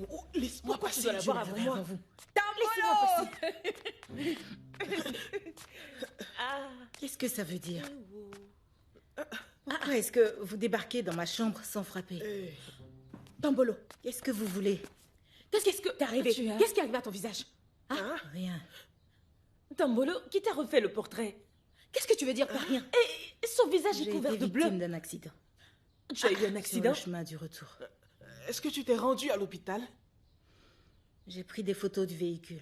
Oh, laisse-moi passer. Tu dois l'avoir avant moi. Tambolo! Qu'est-ce que ça veut dire? Pourquoi est-ce que vous débarquez dans ma chambre sans frapper? Tambolo, qu'est-ce que vous voulez? Qu'est-ce que t'es arrivé? Qu'est-ce qui arrive à ton visage? Rien. Tambolo, qui t'a refait le portrait? Qu'est-ce que tu veux dire par rien? Et son visage est couvert de bleu. J'ai été victime d'un accident. Tu as eu un accident? Sur le chemin du retour. Est-ce que tu t'es rendu à l'hôpital? J'ai pris des photos du véhicule.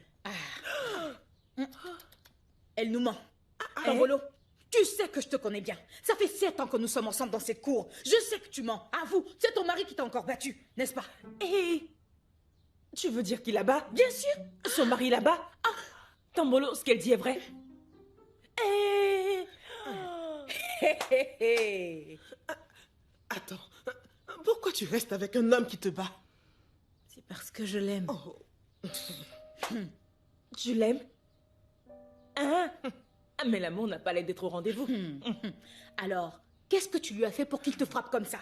Elle nous ment. Tambolo, tu sais que je te connais bien. Ça fait 7 ans que nous sommes ensemble dans cette cour. Je sais que tu mens. Avoue, c'est ton mari qui t'a encore battu, n'est-ce pas? Et tu veux dire qu'il là-bas? Bien sûr. Son mari là-bas? Tambolo, ce qu'elle dit est vrai. Attends, pourquoi tu restes avec un homme qui te bat? C'est parce que je l'aime. Tu l'aimes? Hein? Mais l'amour n'a pas l'air d'être au rendez-vous. Alors, qu'est-ce que tu lui as fait pour qu'il te frappe comme ça?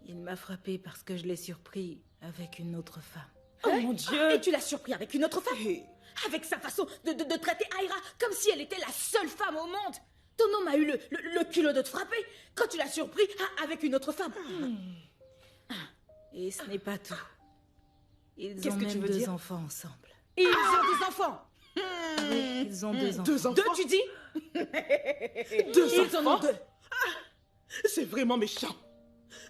Il m'a frappé parce que je l'ai surpris avec une autre femme. Oh mon Dieu! Et tu l'as surpris avec une autre femme? Avec sa façon de traiter Aira comme si elle était la seule femme au monde. Ton homme a eu le culot de te frapper quand tu l'as surpris avec une autre femme. Et ce n'est pas tout. Ils ont même 2 enfants ensemble. Ils ont des enfants. Oui, ils ont 2 enfants. 2 enfants? 2, tu dis? 2 Ils enfants? en ont 2. C'est vraiment méchant.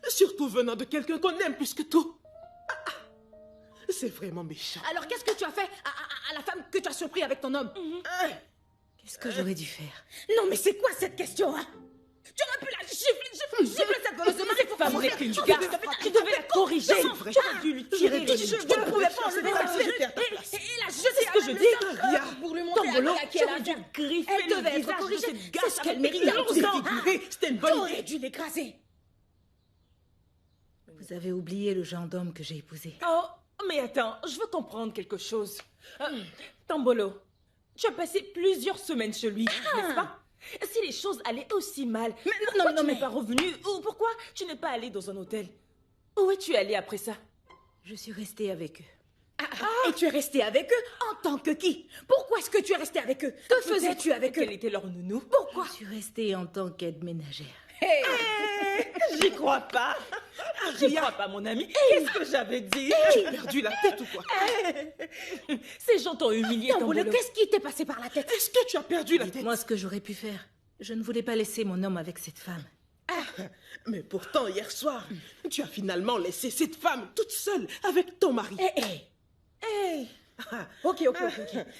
Surtout venant de quelqu'un qu'on aime plus que tout. C'est vraiment méchant. Alors qu'est-ce que tu as fait à la femme que tu as surpris avec ton homme? Qu'est-ce que j'aurais dû faire? Non mais c'est quoi cette question, hein? Tu aurais pu la gifler cette voleuse de mari pour Femme n'est qu'une garce. Tu devais la corriger. Tu aurais dû lui tirer les Je ne pouvais pas enlever sa spirite et la jeter ce que je dis. pour lui montrer à qui elle a dû griffer Elle le devait être visage de corrigée. cette C'est garce ce qu'elle avec méritait. longtemps. C'était une bonne T'aurais idée. dû l'écraser. Vous avez oublié le genre d'homme que j'ai épousé. Oh, mais attends, je veux comprendre quelque chose. Tambolo, tu as passé plusieurs semaines chez lui, n'est-ce pas? Si les choses allaient aussi mal, pourquoi tu n'es pas revenu? Ou pourquoi tu n'es pas allé dans un hôtel? Où es-tu allé après ça? Je suis restée avec eux. Et tu es restée avec eux en tant que qui? Pourquoi est-ce que tu es restée avec eux? Que faisais-tu avec eux? Quel était leur nounou? Pourquoi? Je suis restée en tant qu'aide ménagère. J'y crois pas. J'y crois pas, mon ami. Qu'est-ce que j'avais dit? Tu as perdu la tête ou quoi? Ces gens t'ont humilié, Tambolo, Tambolo. qu'est-ce qui t'est passé par la tête? Est-ce que tu as perdu la tête? Dites-moi ce que j'aurais pu faire. Je ne voulais pas laisser mon homme avec cette femme. Mais pourtant, hier soir, tu as finalement laissé cette femme toute seule avec ton mari. Ok.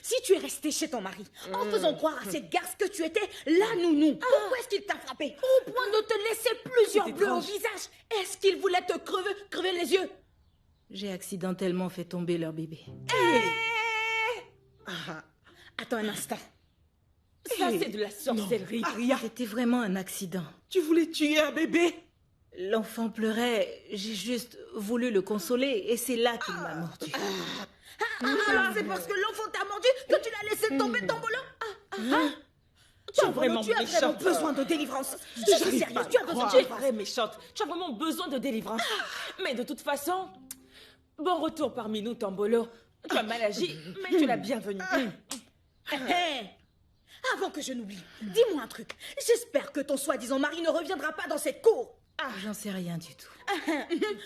Si tu es resté chez ton mari, en faisant croire à cette garce que tu étais la nounou, pourquoi est-ce qu'il t'a frappé au point de te laisser plusieurs bleus au visage? Est-ce qu'il voulait te crever les yeux? J'ai accidentellement fait tomber leur bébé. Attends un instant. Ça, c'est de la sorcellerie. Aria, C'était vraiment un accident. tu voulais tuer un bébé? L'enfant pleurait, j'ai juste voulu le consoler et c'est là qu'il m'a mordu. Alors c'est parce que l'enfant t'a mordu que tu l'as laissé tomber, Tambolo? Tu es vraiment Tu as vraiment méchante. besoin de délivrance. Je suis J'arrive sérieuse, pas tu as à besoin de Tu es délivrance. vraie méchante. Tu as vraiment besoin de délivrance. Mais de toute façon, bon retour parmi nous, Tambolo. Tu as mal agi, mais tu es la bienvenue. Avant que je n'oublie, dis-moi un truc. J'espère que ton soi-disant mari ne reviendra pas dans cette cour. J'en sais rien du tout.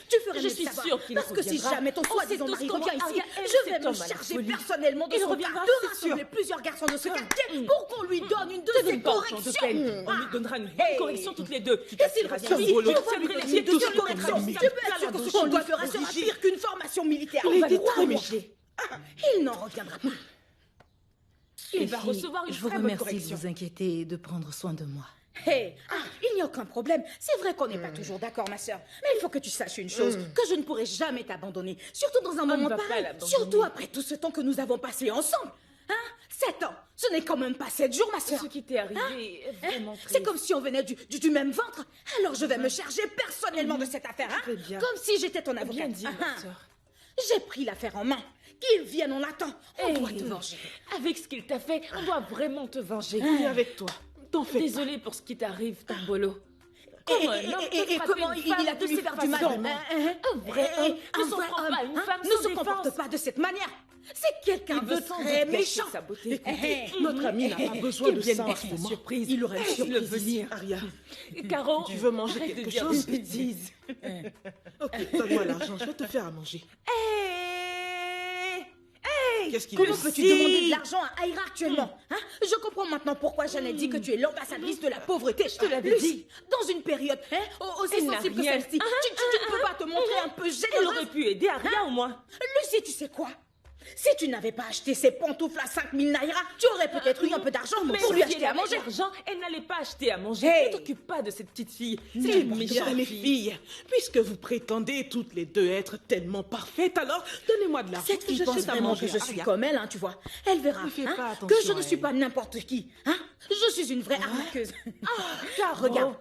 Tu ferais Je mieux de suis savoir, sûre qu'il parce que si reviendra. jamais ton On soi-disant sait tous mari comment revient ici, Aria aime je cet vais me homme à la charger folie. personnellement de Il son cas, reviendra, de c'est rassembler sûr. plusieurs garçons de ce quartier pour qu'on lui donne une de Ne ses donne pas autant de corrections. peine. On lui donnera une correction toutes les deux. Tu Et s'il t'assiras revient bien, ici, Tambolo. tu vas Tu lui aimerais donner les une deux deuxième sur correction. le Tu peux être sûr que ce qu'on lui fera sera pire qu'une formation militaire. Il va était croire très en moi. méchant. Il n'en reviendra pas. Il Les va filles, recevoir une je vous très bonne remercie de correction. vous inquiéter et de prendre soin de moi. Il n'y a aucun problème. C'est vrai qu'on n'est pas toujours d'accord, ma sœur. Mais il faut que tu saches une chose, que je ne pourrai jamais t'abandonner. Surtout dans un ne moment va pas pareil. l'abandonner. Surtout après tout ce temps que nous avons passé ensemble. 7 ans. Ce n'est quand même pas 7 jours, ma sœur. Ce qui t'est arrivé est vraiment triste. C'est comme si on venait du même ventre. Alors je vais me charger personnellement de cette affaire. Très bien. Comme si j'étais ton avocat. Bien dit, ma sœur. J'ai pris l'affaire en main. Qu'il vienne, on attend. On doit te venger. Avec ce qu'il t'a fait, on doit vraiment te venger. Et avec toi, t'en fais Désolée pour ce qui t'arrive, Tambolo. Comment un homme peut frapper comment une il femme a pu de lui cette faire du mal? façon? Un vrai homme ne s'en prend pas à une femme ne sans se comporte défense. pas de cette manière. C'est quelqu'un Il de veut sans très doute cacher méchant. sa beauté. Écoutez, notre ami n'a pas besoin de Qu'il ça vienne en ce faire une moment. surprise. Il aurait une Le surprise venir. ici, Aria. Caro, Tu veux manger arrête de quelque dire chose? des bêtises. Ok, donne-moi l'argent, je vais te faire à manger. Qu'est-ce qu'il Comment dit? peux-tu demander de l'argent à Aïra actuellement? Hein? Je comprends maintenant pourquoi Jeannette dit que tu es l'ambassadrice de la pauvreté. Je te l'avais dit. Dans une période aussi Elle n'a sensible que rien. celle-ci, tu ne peux pas te montrer un peu Elle généreuse. aurait pu aider Aria au moins. Lucie, tu sais quoi? Si tu n'avais pas acheté ces pantoufles à 5000 naira, tu aurais peut-être eu un peu d'argent pour lui acheter à manger. L'argent, elle n'allait pas acheter à manger. Hey. Ne t'occupe pas de cette petite fille. C'est Eh une bien, méchante mes fille. filles, puisque vous prétendez toutes les deux être tellement parfaites, alors donnez-moi de l'argent. Cette fille pense J'achète à vraiment manger que je à suis Aria. comme elle, tu vois. Elle verra Ne fais pas attention que je à ne suis elle. pas n'importe qui. Je suis une vraie arnaqueuse. Caro.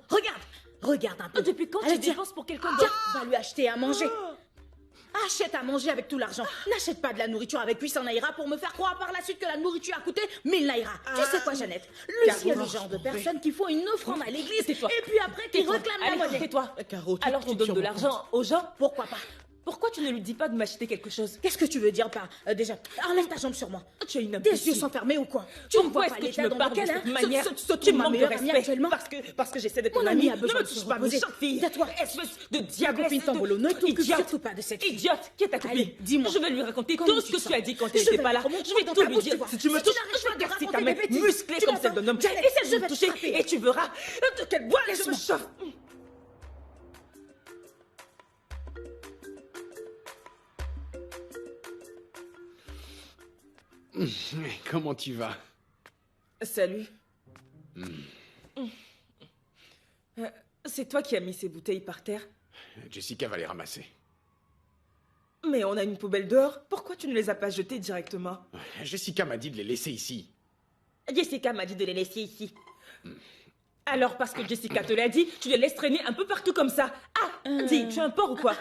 Regarde un peu. Depuis quand Allez, tu tiens. dépenses pour quelqu'un Tiens, d'autre? va lui acheter à manger. Achète à manger avec tout l'argent. N'achète pas de la nourriture avec 800 naira pour me faire croire par la suite que la nourriture a coûté 1000 naira. Tu sais quoi, Jeannette? Lucie est le genre de personne qui font une offrande à l'église et Tais-toi. puis après qui réclame la Allez, monnaie. tais-toi. Caro, Alors tu donnes de l'argent aux gens? Pourquoi pas? Pourquoi tu ne lui dis pas de m'acheter quelque chose? Qu'est-ce que tu veux dire par déjà? Enlève ta jambe sur moi. Tu es une Tes imbécile. yeux sont fermés ou quoi? Tu ne vois Pourquoi est-ce pas que tu l'état me dans parles de lequel cette manière? se Tu trouve ma manques de meilleure amie respect actuellement? parce que j'essaie d'être Mon ton ami amie. a besoin Ne me de touche se pas, reposer. méchante fille. Tais-toi. Espèce de diablesse. copine Tambolo, ne t'occupe Idiote. surtout pas de cette fille. Idiote. Qui est ta copine? Allez, dis-moi. Je vais lui raconter Comment tout ce tu que te tu as sens? dit quand Je elle n'était vais pas là. mettre mon Je poing vais dans tout ta lui bouche, dire. tu vois. Si tu me Si tu touches, n'arrives je pas vais à casser te ta main raconter des bêtises, musclée tu comme vas celle voir. d'un homme. Janet, Essaie je de vais me toucher te frapper. et tu verras de quelle boîte je me Laisse-moi. chauffe. Comment tu vas? Salut. C'est toi qui as mis ces bouteilles par terre? Jessica va les ramasser. Mais on a une poubelle dehors. Pourquoi tu ne les as pas jetées directement? Jessica m'a dit de les laisser ici. Jessica m'a dit de les laisser ici. Alors, parce que Jessica te l'a dit, tu les laisses traîner un peu partout comme ça. Ah, dis, tu es un porc ou quoi?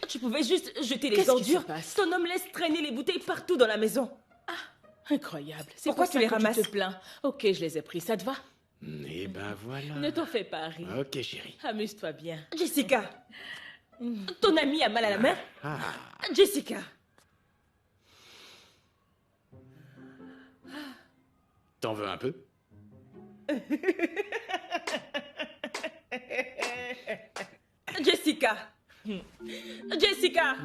Tu pouvais juste jeter les Qu'est-ce qui ordures. se passe? Ton homme laisse traîner les bouteilles partout dans la maison. Incroyable. C'est Pourquoi pour tu ça les que ramasses? Tu te plains. Ok, je les ai pris. Ça te va? Eh ben voilà. Ne t'en fais pas, Harry. Ok, chérie. Amuse-toi bien. Jessica, ton ami a mal à la main? Ah, Jessica. t'en veux un peu? Jessica. Jessica.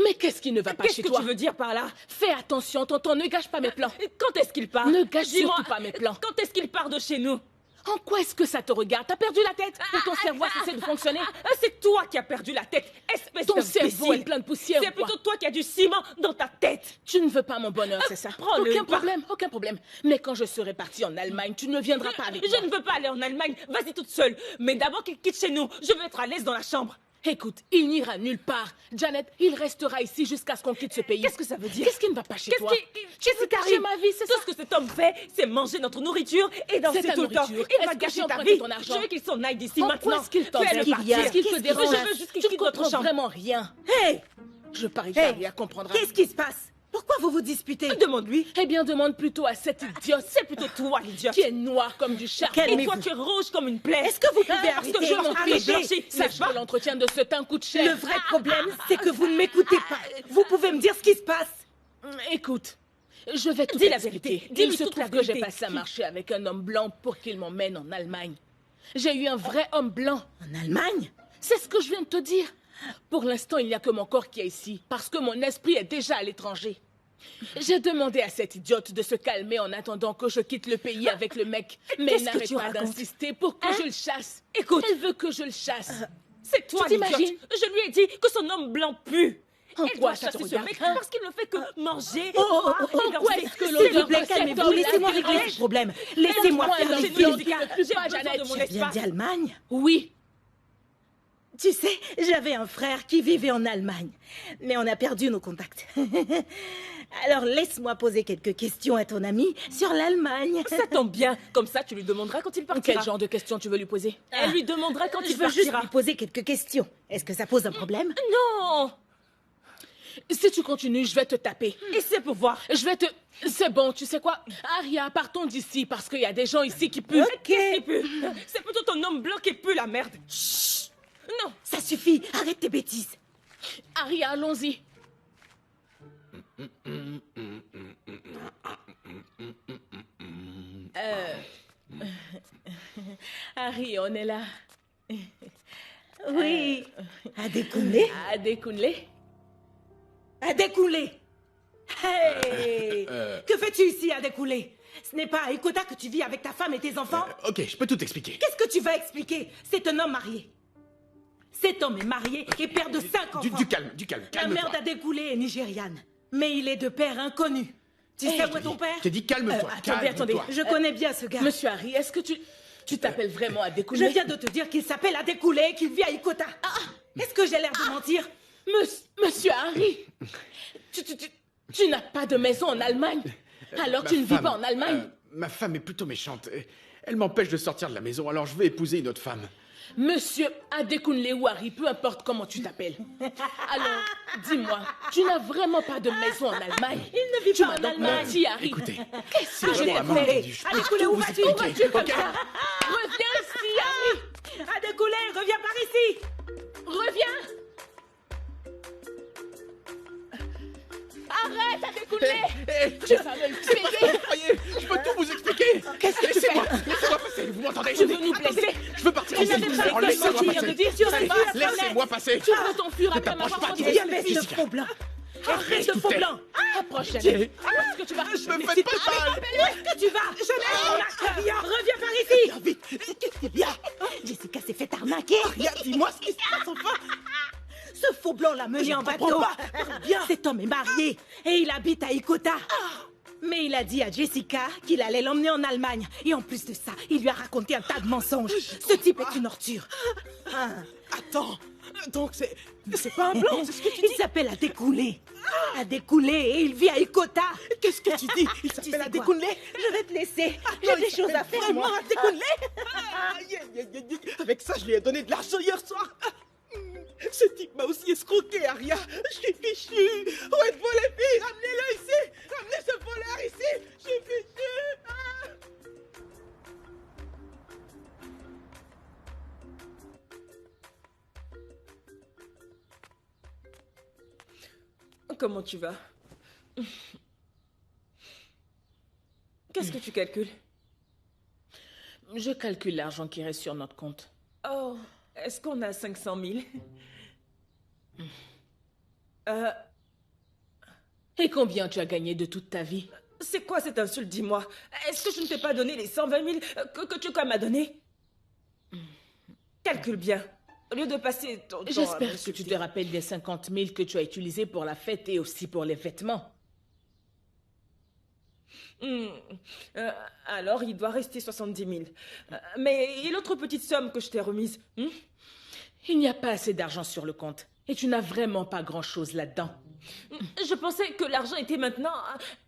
Mais qu'est-ce qui ne va pas Qu'est-ce chez que toi? tu veux dire par là? Fais attention, tonton, ne gâche pas mes plans. Quand est-ce qu'il part? Ne gâche Dis-moi, surtout pas mes plans. Quand est-ce qu'il part de chez nous? En quoi est-ce que ça te regarde? T'as perdu la tête? Ou ton cerveau a cessé de fonctionner? C'est toi qui as perdu la tête, espèce Ton d'imbécile. cerveau est plein de poussière C'est ou quoi? plutôt toi qui as du ciment dans ta tête. Tu ne veux pas mon bonheur, c'est ça? prends-le, Aucun pars. problème, aucun problème. Mais quand je serai partie en Allemagne, tu ne viendras pas avec moi. Je ne veux pas aller en Allemagne, vas-y toute seule. Mais d'abord qu'il quitte chez nous, je veux être à l'aise dans la chambre. Écoute, il n'ira nulle part. Janet, il restera ici jusqu'à ce qu'on quitte ce pays. Qu'est-ce que ça veut dire? Qu'est-ce qui ne va pas chez Qu'est-ce toi? qui veux cacher ma vie, c'est ça? Tout ce que cet homme fait, c'est manger notre nourriture et danser C'est ta tout le temps. nourriture. Il va Est-ce que gâcher j'ai ta emprunté vie. ton argent? Je veux qu'il s'en aille d'ici En maintenant. quoi est-ce qu'il Fais-le t'embête? partir. Qu'est-ce qu'il te Qu'est-ce dérange? Je veux juste qu'il Tu quitte notre comprends chambre. vraiment rien. Hey! Je parie Hey! qu'Aria comprendra. Qu'est-ce qui se passe? Pourquoi vous vous disputez? Demande-lui. Eh bien, demande plutôt à cette idiote. C'est plutôt toi, l'idiote. qui est noire comme du charbon. Et toi, tu es rouge comme une plaie. Est-ce que vous pouvez Parce arrêter? que je m'en Arrêtez. fiche, blanchie, Sache n'est-ce pas? que l'entretien de ce teint coûte cher. Le vrai problème, c'est que vous ne m'écoutez pas. Vous pouvez me dire ce qui se passe? Écoute, je vais tout Dis la expliquer. vérité. Dis-lui Il se toute la trouve que j'ai vérité. passé un marché avec un homme blanc pour qu'il m'emmène en Allemagne. J'ai eu un vrai homme blanc. En Allemagne? C'est ce que je viens de te dire. Pour l'instant, il n'y a que mon corps qui est ici, parce que mon esprit est déjà à l'étranger. J'ai demandé à cette idiote de se calmer en attendant que je quitte le pays avec le mec. Mais Qu'est-ce elle que n'arrête tu pas racontes? d'insister pour que je le chasse. Écoute. Elle veut que je le chasse. C'est toi, Tu l'idiote. t'imagines? Je lui ai dit que son homme blanc pue. En Elle quoi doit ça te chasser ce regarde, mec hein? parce qu'il ne fait que manger. Oh, et danser. quoi est-ce que S'il l'odeur vous plaît, de cet calmez-vous. homme Laissez-moi la régler dérange? ce problème. Laissez-moi Laisse-moi faire un les homme choses. blanc qui ne pue J'ai pas, besoin Janet. de mon Tu viens espace. d'Allemagne? Oui. Tu sais, j'avais un frère qui vivait en Allemagne, mais on a perdu nos contacts. Alors laisse-moi poser quelques questions à ton ami sur l'Allemagne. Ça tombe bien. Comme ça, tu lui demanderas quand il partira. Quel genre de questions tu veux lui poser? Elle lui demandera quand Je il veux juste partira. lui poser quelques questions. Est-ce que ça pose un problème? Non. Si tu continues, je vais te taper. Et c'est pour voir. Je vais te... C'est bon, tu sais quoi? Aria, partons d'ici parce qu'il y a des gens ici qui puent. Qu'est-ce qui pue? C'est plutôt ton homme blanc qui pue la merde. Chut! Non. Ça suffit, arrête tes bêtises. Aria, allons-y. Harry, on est là. Oui. Adekunle? Adekunle? Adekunle! Hey! Que fais-tu ici, Adekunle? Ce n'est pas à Ikota que tu vis avec ta femme et tes enfants? Ok, je peux tout expliquer. Qu'est-ce que tu vas expliquer? C'est un homme marié. Cet homme est marié et père de 5 enfants. Du calme, La calme-toi. mère d'Adekunle est nigériane. Mais il est de père inconnu. Tu sais où est ton père? Je t'ai dit calme-toi, attendez. Je connais bien ce gars. Monsieur Harry, est-ce que tu t'appelles vraiment Adekunle? Je viens de te dire qu'il s'appelle Adekunle et qu'il vit à Ikota. Est-ce que j'ai l'air de mentir? Monsieur Harry, tu n'as pas de maison en Allemagne? Alors tu ne vis pas en Allemagne? Ma femme est plutôt méchante. Elle m'empêche de sortir de la maison, alors je vais épouser une autre femme. Monsieur Adekunle ou Harry, peu importe comment tu t'appelles. Alors, dis-moi, tu n'as vraiment pas de maison en Allemagne? Il ne vit pas en Allemagne. Menti, Harry. Écoutez, Qu'est-ce que si je t'ai vraiment fait? entendu, je peux Adekunle, tout où vous vas-tu? expliquer, Comme ok? ça. Reviens ici, Harry. Adekunle, reviens par ici. Reviens. Arrête, Adekunle. Tu vas me le payer. Croyez, je peux tout vous expliquer. Qu'est-ce que tu fais? Laissez-moi passer, vous m'entendez? Tu veux nous blesser? Je veux partir Tu ici. n'avais pas Alors, le temps laissez-moi de mentir, passer. de dire, tu aurais dû la Laissez-moi passer. Tu veux t'enfuir après t'approche m'avoir pas, rencontré? Espèce de faux blanc. Espèce de faux blanc. Approche, Harry. Où est-ce que tu vas? Ne me faites pas mal. Où est-ce que tu vas? Je n'aime mon acte. Reviens par ici. Vite, qu'est-ce qu'il y a? Jessica s'est fait arnaquer. Rien, dis-moi ce qui se passe enfin. Ce faux blanc l'a mené en bateau. comprends pas. Viens. Cet homme est marié et il habite à Ikota. Mais il a dit à Jessica qu'il allait l'emmener en Allemagne. Et en plus de ça, il lui a raconté un tas de mensonges. Ce type est une ordure. Attends, donc c'est pas un blanc, c'est ce que tu Il dis. s'appelle Adekunle. Adekunle et il vit à Ikota. Qu'est-ce que tu dis? Il Tu sais s'appelle quoi? Adekunle. Je vais te laisser. Non, J'ai il des choses à s'appelle faire, moi. vraiment Adekunle. Aïe, aïe, aïe, aïe. Avec ça, je lui ai donné de l'argent hier soir. Ce type m'a aussi escroqué, Aria. Je suis fichu. Où êtes-vous, les filles? Ramenez-le ici. Ramenez ce voleur ici. Je suis fichu. Ah. Comment tu vas? Qu'est-ce que tu calcules? Je calcule l'argent qui reste sur notre compte. Oh, est-ce qu'on a 500 000? Et combien tu as gagné de toute ta vie? C'est quoi cette insulte, dis-moi? Est-ce que je ne t'ai pas donné les 120 000 que tu m'as donné? Calcule bien. Au lieu de passer ton temps à J'espère que tu m'insulter. te rappelles des 50 000 que tu as utilisés pour la fête et aussi pour les vêtements. Alors, il doit rester 70 000. Mais et l'autre petite somme que je t'ai remise? Il n'y a pas assez d'argent sur le compte. Et tu n'as vraiment pas grand-chose là-dedans. Je pensais que l'argent était maintenant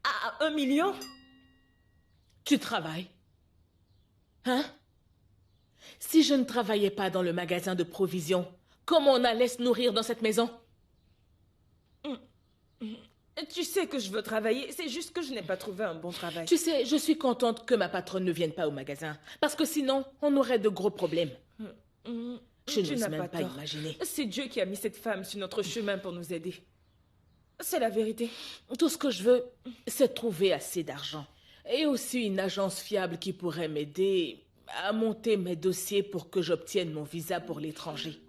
à 1 million. Tu travailles. Hein? Si je ne travaillais pas dans le magasin de provisions, comment on allait se nourrir dans cette maison? Tu sais que je veux travailler, c'est juste que je n'ai pas trouvé un bon travail. Tu sais, je suis contente que ma patronne ne vienne pas au magasin. Parce que sinon, on aurait de gros problèmes. Je Tu n'ose n'as même pas pas tort. imaginer. C'est Dieu qui a mis cette femme sur notre chemin pour nous aider. C'est la vérité. Tout ce que je veux, c'est trouver assez d'argent. Et aussi une agence fiable qui pourrait m'aider à monter mes dossiers pour que j'obtienne mon visa pour l'étranger.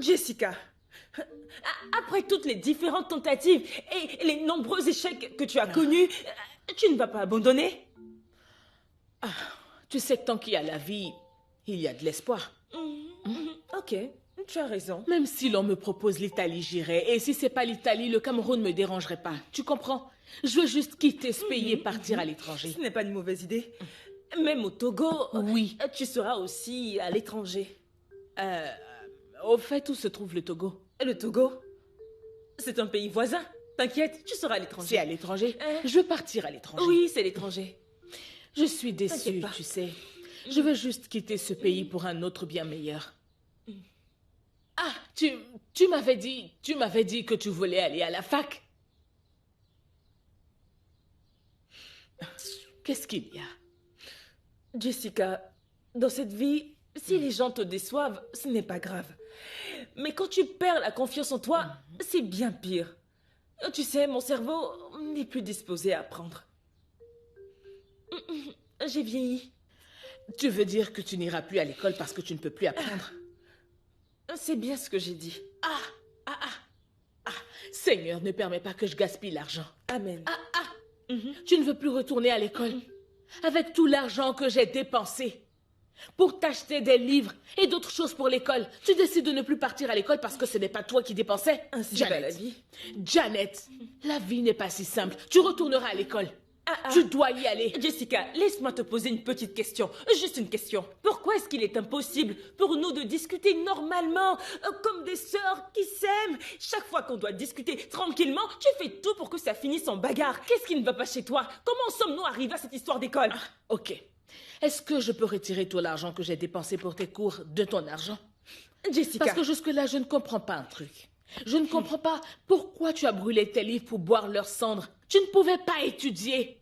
Jessica, après toutes les différentes tentatives et les nombreux échecs que tu as connus, tu ne vas pas abandonner? Tu sais que tant qu'il y a la vie, il y a de l'espoir. Ok, tu as raison. Même si l'on me propose l'Italie, j'irai. Et si c'est pas l'Italie, le Cameroun ne me dérangerait pas. Tu comprends? Je veux juste quitter ce pays et partir à l'étranger. Ce n'est pas une mauvaise idée. Même au Togo, Oui. tu seras aussi à l'étranger. Au fait, où se trouve le Togo? Le Togo, c'est un pays voisin. T'inquiète, tu seras à l'étranger. C'est à l'étranger. Je veux partir à l'étranger. Oui, c'est l'étranger. Je suis déçue, T'inquiète pas. tu sais. Je veux juste quitter ce pays pour un autre bien meilleur. Ah, tu m'avais dit que tu voulais aller à la fac. Qu'est-ce qu'il y a? Jessica, dans cette vie, si les gens te déçoivent, ce n'est pas grave. Mais quand tu perds la confiance en toi, c'est bien pire. Tu sais, mon cerveau n'est plus disposé à apprendre. J'ai vieilli. Tu veux dire que tu n'iras plus à l'école parce que tu ne peux plus apprendre? C'est bien ce que j'ai dit. Seigneur, ne permets pas que je gaspille l'argent. Amen. Tu ne veux plus retourner à l'école? Avec tout l'argent que j'ai dépensé pour t'acheter des livres et d'autres choses pour l'école, tu décides de ne plus partir à l'école parce que ce n'est pas toi qui dépensais? Ainsi va la vie. Janet, la vie n'est pas si simple. Tu retourneras à l'école. Tu dois y aller. Jessica, laisse-moi te poser une petite question. Juste une question. Pourquoi est-ce qu'il est impossible pour nous de discuter normalement, comme des sœurs qui s'aiment? Chaque fois qu'on doit discuter tranquillement, tu fais tout pour que ça finisse en bagarre. Qu'est-ce qui ne va pas chez toi? Comment sommes-nous arrivés à cette histoire d'école? Ok. Est-ce que je peux retirer tout l'argent que j'ai dépensé pour tes cours de ton argent? Jessica. Parce que jusque-là, je ne comprends pas un truc. Je ne comprends pas pourquoi tu as brûlé tes livres pour boire leurs cendres. Tu ne pouvais pas étudier.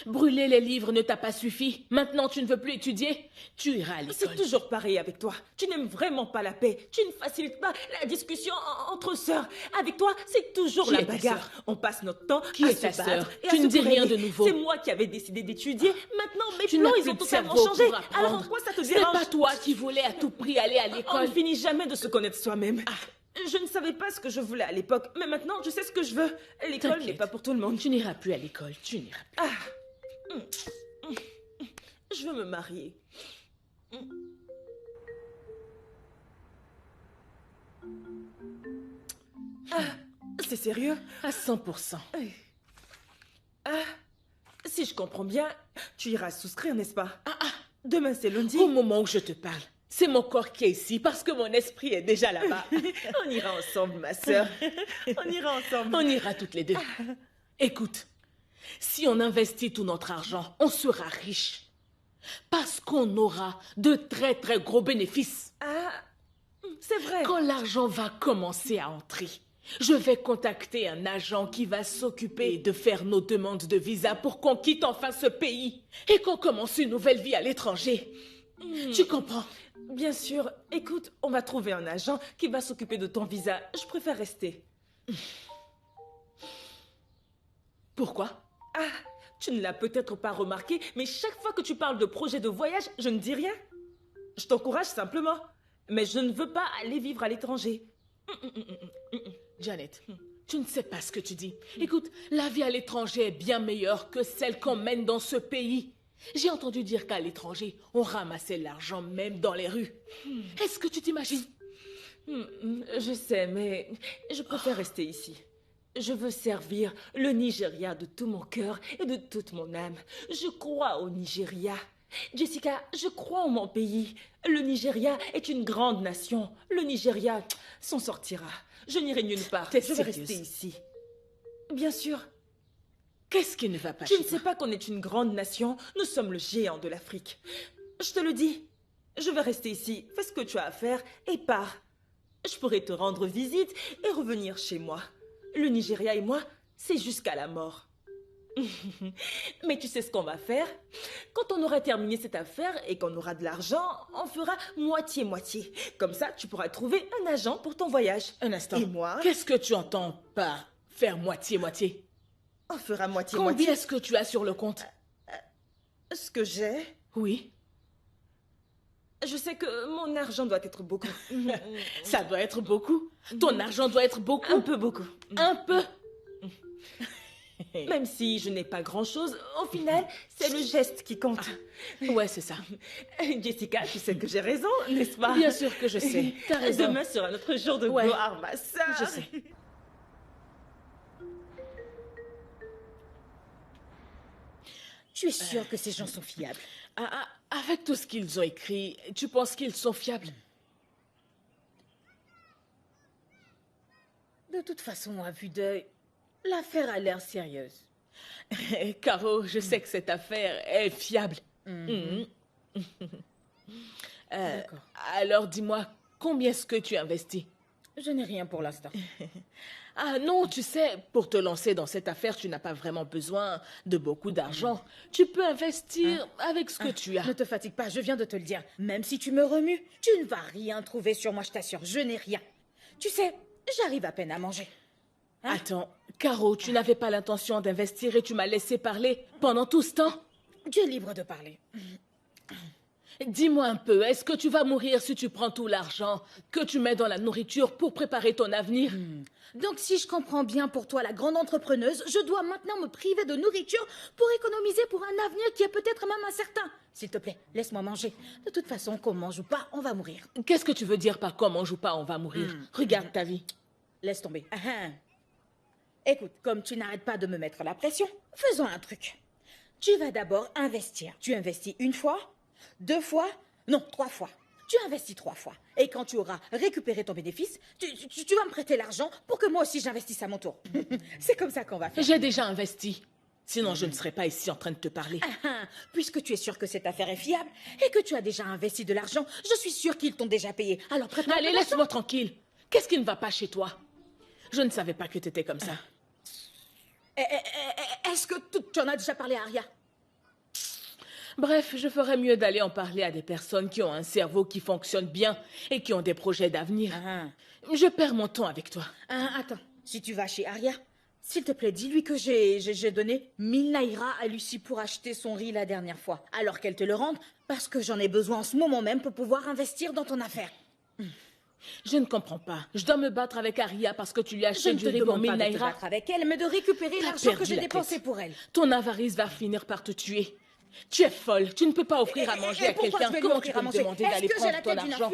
Brûler les livres ne t'a pas suffi. Maintenant, tu ne veux plus étudier. Tu iras à l'école. C'est toujours pareil avec toi. Tu n'aimes vraiment pas la paix. Tu ne facilites pas la discussion entre sœurs. Avec toi, c'est toujours Qui la est ta bagarre. sœur? On passe notre temps Qui à est ta se battre sœur? et à Tu se ne dis rien quereller. de nouveau. C'est moi qui avais décidé d'étudier. Maintenant, mes Tu plans, n'as ils plus ont de totalement cerveau changé. pour apprendre. Alors en quoi ça te C'est dérange? pas toi qui voulais à tout prix aller à On l'école. ne finit jamais de se connaître soi-même. Je ne savais pas ce que je voulais à l'époque, mais maintenant, je sais ce que je veux. L'école T'inquiète. n'est pas pour tout le monde. Tu n'iras plus à l'école. Tu n'iras plus. Je veux me marier. C'est sérieux? À 100%. Si je comprends bien, tu iras souscrire, n'est-ce pas? Demain, c'est lundi. Au moment où je te parle, c'est mon corps qui est ici parce que mon esprit est déjà là-bas. On ira ensemble, ma sœur. On ira ensemble. On ira toutes les deux. Écoute, si on investit tout notre argent, on sera riche. Parce qu'on aura de très très gros bénéfices. C'est vrai. Quand l'argent va commencer à entrer, je vais contacter un agent qui va s'occuper de faire nos demandes de visa pour qu'on quitte enfin ce pays et qu'on commence une nouvelle vie à l'étranger. Tu comprends? Bien sûr. Écoute, on va trouver un agent qui va s'occuper de ton visa. Je préfère rester. Pourquoi? Tu ne l'as peut-être pas remarqué, mais chaque fois que tu parles de projet de voyage, je ne dis rien. Je t'encourage simplement. Mais je ne veux pas aller vivre à l'étranger. Janet, tu ne sais pas ce que tu dis. Écoute, la vie à l'étranger est bien meilleure que celle qu'on mène dans ce pays. J'ai entendu dire qu'à l'étranger, on ramassait l'argent même dans les rues. Est-ce que tu t'imagines? Je sais, mais je préfère rester ici. Je veux servir le Nigeria de tout mon cœur et de toute mon âme. Je crois au Nigeria. Jessica, je crois en mon pays. Le Nigeria est une grande nation. Le Nigeria s'en sortira. Je n'irai nulle part. T'es Je vais sérieuse? rester ici. Bien sûr. Qu'est-ce qui ne va pas Tu chez ne sais toi? pas qu'on est une grande nation. Nous sommes le géant de l'Afrique. Je te le dis. Je vais rester ici. Fais ce que tu as à faire et pars. Je pourrai te rendre visite et revenir chez moi. Le Nigeria et moi, c'est jusqu'à la mort. Mais tu sais ce qu'on va faire? Quand on aura terminé cette affaire et qu'on aura de l'argent, on fera moitié-moitié. Comme ça, tu pourras trouver un agent pour ton voyage. Un instant. Et moi, Qu'est-ce que tu entends par faire moitié-moitié? on fera Combien moitié-moitié. est-ce que tu as sur le compte? Ce que j'ai, Oui. je sais que mon argent doit être beaucoup. Ça doit être beaucoup. Ton argent doit être beaucoup. Un peu beaucoup. Un peu. Même si je n'ai pas grand-chose, au final, c'est le geste qui compte. Ouais, c'est ça. Jessica, tu sais que j'ai raison, n'est-ce pas? Bien sûr que je sais. T'as raison. Demain sera notre jour de Ouais. gloire, ma sœur. Je sais. Tu es sûre que ces gens sont fiables? Avec tout ce qu'ils ont écrit, tu penses qu'ils sont fiables? De toute façon, à vue d'œil, l'affaire a l'air sérieuse. Caro, je sais que cette affaire est fiable. D'accord. Alors dis-moi, combien est-ce que tu investis? Je n'ai rien pour l'instant. Ah non, tu sais, pour te lancer dans cette affaire, tu n'as pas vraiment besoin de beaucoup d'argent. Tu peux investir avec ce que tu as. Ne te fatigue pas, je viens de te le dire. Même si tu me remues, tu ne vas rien trouver sur moi, je t'assure. Je n'ai rien. Tu sais, j'arrive à peine à manger. Attends, Caro, tu n'avais pas l'intention d'investir et tu m'as laissé parler pendant tout ce temps? Tu es libre de parler. Dis-moi un peu, est-ce que tu vas mourir si tu prends tout l'argent que tu mets dans la nourriture pour préparer ton avenir? Donc si je comprends bien pour toi, la grande entrepreneuse, je dois maintenant me priver de nourriture pour économiser pour un avenir qui est peut-être même incertain. S'il te plaît, laisse-moi manger. De toute façon, qu'on mange ou pas, on va mourir. Qu'est-ce que tu veux dire par quoi on mange ou pas, on va mourir? Regarde ta vie. Laisse tomber. Écoute, comme tu n'arrêtes pas de me mettre la pression, faisons un truc. Tu vas d'abord investir. Tu investis 1 fois, 2 fois, non, 3 fois. Tu investis 3 fois. Et quand tu auras récupéré ton bénéfice, tu vas me prêter l'argent pour que moi aussi j'investisse à mon tour. C'est comme ça qu'on va faire. J'ai déjà investi. Sinon, je ne serais pas ici en train de te parler. Puisque tu es sûr que cette affaire est fiable et que tu as déjà investi de l'argent, je suis sûre qu'ils t'ont déjà payé. Alors prête-moi. Allez, laisse-moi tranquille. Qu'est-ce qui ne va pas chez toi? Je ne savais pas que tu étais comme ça. Est-ce que tu en as déjà parlé à Aria? Bref, je ferais mieux d'aller en parler à des personnes qui ont un cerveau qui fonctionne bien et qui ont des projets d'avenir. Je perds mon temps avec toi. Attends, si tu vas chez Aria, s'il te plaît, dis-lui que j'ai donné 1000 naïras à Lucie pour acheter son riz la dernière fois. Alors qu'elle te le rende, parce que j'en ai besoin en ce moment même pour pouvoir investir dans ton affaire. Je ne comprends pas. Je dois me battre avec Aria parce que tu lui as acheté du riz pour 1000 de te naïras. battre avec elle, mais de récupérer l'argent que j'ai dépensé pour elle. Ton avarice va finir par te tuer. Tu es folle. Tu ne peux pas offrir à manger à quelqu'un. Comment tu peux me demander d'aller prendre ton argent?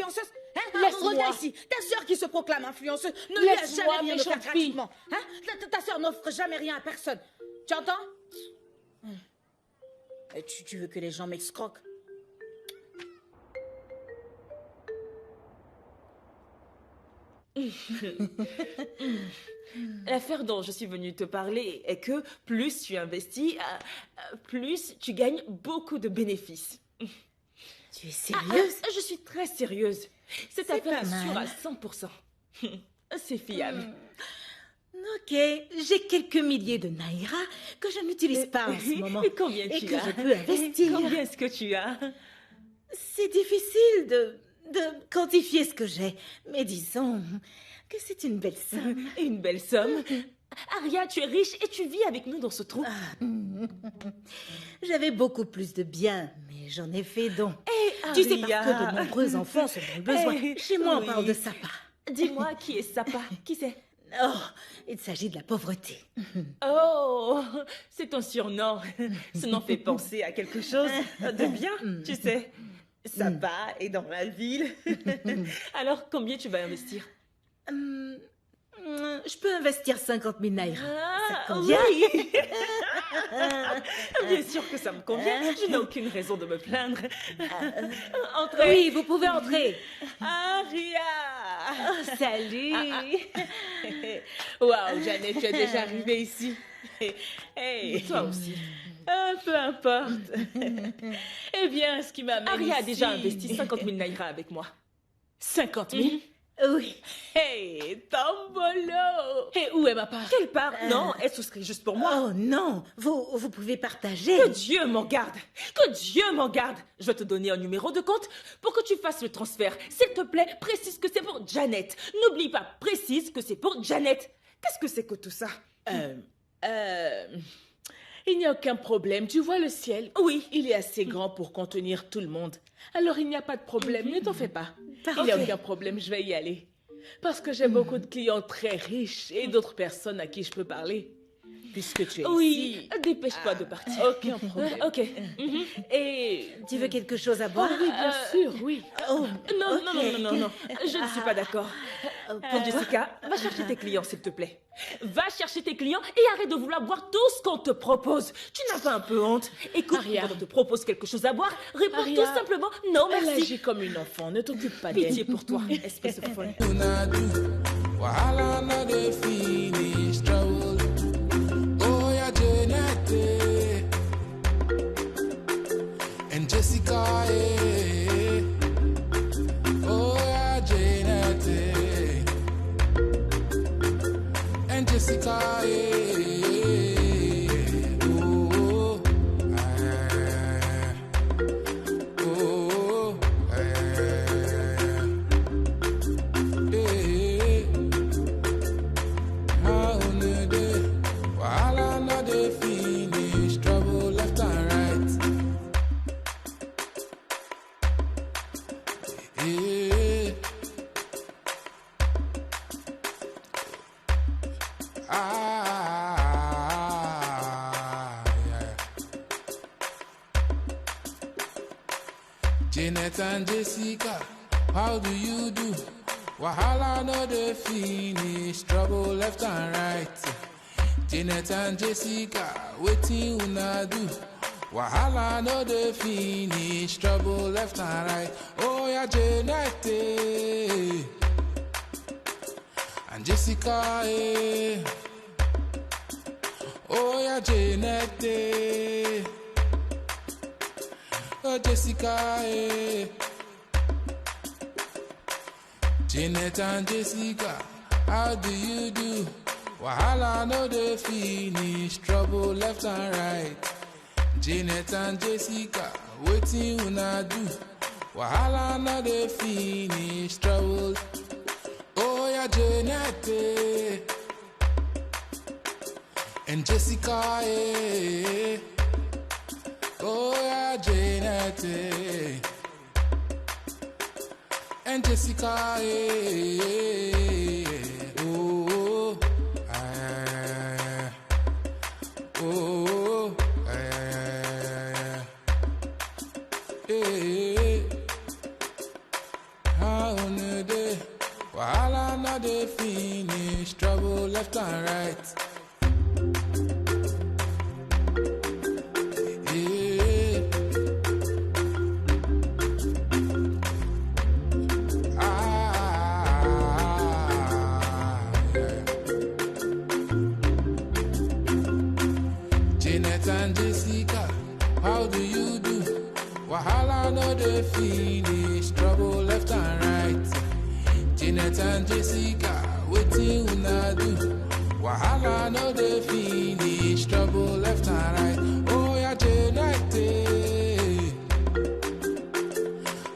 Laisse-moi. Regarde ici, ta sœur qui se proclame influenceuse ne lui a jamais rien offert gratuitement. Ta sœur n'offre jamais rien à personne. Tu entends? Et tu veux que les gens m'escroquent? L'affaire dont je suis venue te parler est que plus tu investis, plus tu gagnes beaucoup de bénéfices. Tu es sérieuse? Je suis très sérieuse. Cette affaire est sûre à 100%. C'est fiable. Ok, j'ai quelques milliers de naïras que je n'utilise pas en ce moment. Et combien tu as? Et que je peux investir. Combien est-ce que tu as? C'est difficile de quantifier ce que j'ai, mais disons que c'est une belle somme. Une belle somme? Aria, tu es riche et tu vis avec nous dans ce trou. J'avais beaucoup plus de biens, mais j'en ai fait don. Tu sais, parce que de nombreux enfants sont dans le besoin. Chez moi, on parle de Sapa. Dis-moi, qui est Sapa? Qui c'est? Oh, il s'agit de la pauvreté. Oh, c'est ton surnom. Ce nom fait penser à quelque chose de bien, tu sais. Sapa est dans la ville. Alors, combien tu vas investir? Je peux investir 50 000 naïras. Ça convient? Oui. Bien sûr que ça me convient. Je n'ai aucune raison de me plaindre. Entrez. Oui, vous pouvez entrer. Aria. Oh, salut. Waouh, Janet, tu es déjà arrivée ici. Hey, toi aussi. Peu importe. Eh bien, ce qui m'amène Aria a déjà investi 50 000 naïras avec moi. 50 000? Oui. Hey, Tambolo! Et où est ma part? Quelle part? Non, elle souscrit juste pour moi. Oh non, vous pouvez partager. Que Dieu m'en garde! Que Dieu m'en garde! Je vais te donner un numéro de compte pour que tu fasses le transfert. S'il te plaît, précise que c'est pour Janet. N'oublie pas, précise que c'est pour Janet. Qu'est-ce que c'est que tout ça? Il n'y a aucun problème. Tu vois le ciel? Oui. Il est assez grand pour contenir tout le monde. Alors il n'y a pas de problème. Ne t'en fais pas. Il n'y a aucun problème. Je vais y aller. Parce que j'ai beaucoup de clients très riches et d'autres personnes à qui je peux parler. Puisque tu es Oui, ici. dépêche-toi de partir. Aucun problème. Ok. Et Tu veux quelque chose à boire? oui, bien sûr, oui. Oh, non, je ne suis pas d'accord. Jessica, va chercher tes clients, s'il te plaît. Va chercher tes clients et arrête de vouloir boire tout ce qu'on te propose. Tu n'as pas un peu honte? Écoute, Aria. quand on te propose quelque chose à boire, réponds Aria. tout simplement non, Elle merci. agit comme une enfant. Ne t'occupe pas d'elle. Pitié pour toi, espèce de folle. Wahala no dey finish trouble. Oh yeah, Janet and Jessica. Oh yeah, Janet. Janet and Jessica, how do you do? Wahala no dey finish, trouble left and right. Janet and Jessica, wetin una do? Wahala no dey finish, trouble left and right. Oh yeah, Janet and Jessica, oh yeah, Janet oh Jessica, Janet and Jessica, how do you do? Wahala no dey finish, trouble left and right. Janet and Jessica, wetin una do? Wahala no dey finish, trouble. Oh yeah, Janet and Jessica, oh yeah, Janet and Jessica, oh, oh, how on a day, wahala not dey finish, trouble left and right. And Jessica, how do you do? Wahala no dey finish, trouble left and right. Janet and Jessica, wetin una do? Wahala no dey finish, trouble left and right. Oh yeah, Janet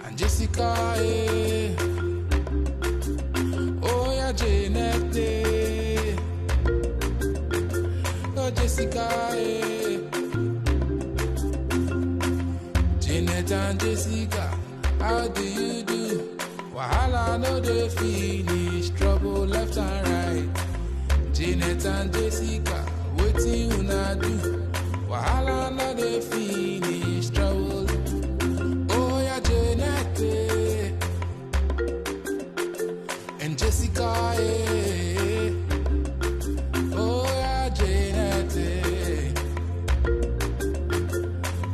and Jessica, oh yeah, Janet oh Jessica, Janet and Jessica, how do you do? Wahala no dey finish, trouble left and right. Janet and Jessica, wetin una do? Wahala no dey finish, trouble. Oh yeah, Janet and Jessica, oh yeah, Janet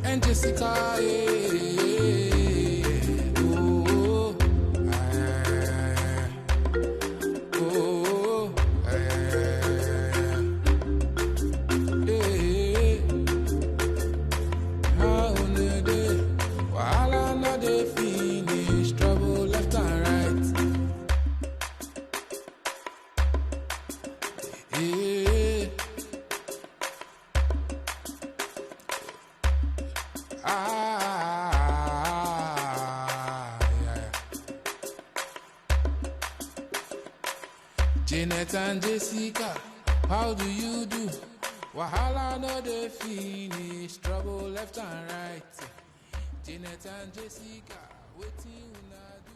and Jessica, oh, oh, how on a day, wahala no dey finish, trouble left and right. Janet and Jessica, how do you do? Wahala no dey finish, trouble left and right. Janet and Jessica, wetin una do?